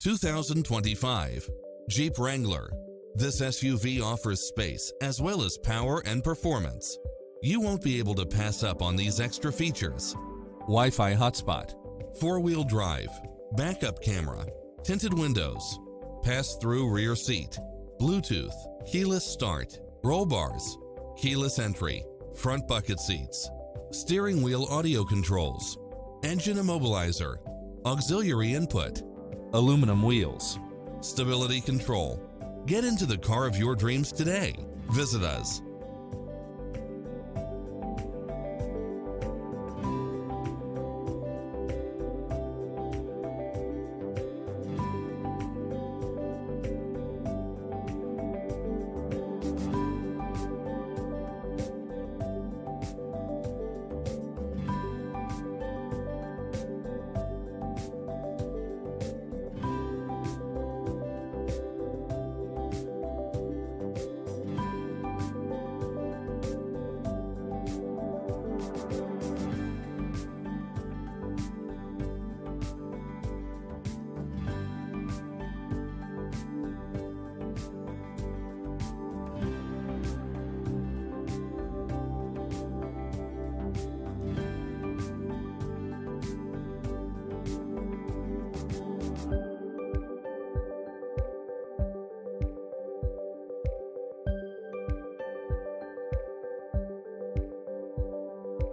2025 Jeep Wrangler. This SUV offers space as well as power and performance. You won't be able to pass up on these extra features. Wi-Fi hotspot, four-wheel drive, backup camera, tinted windows, pass-through rear seat, Bluetooth, keyless start, roll bars, keyless entry, front bucket seats, steering wheel audio controls, engine immobilizer, auxiliary input, aluminum wheels, stability control. Get into the car of your dreams today. Visit us.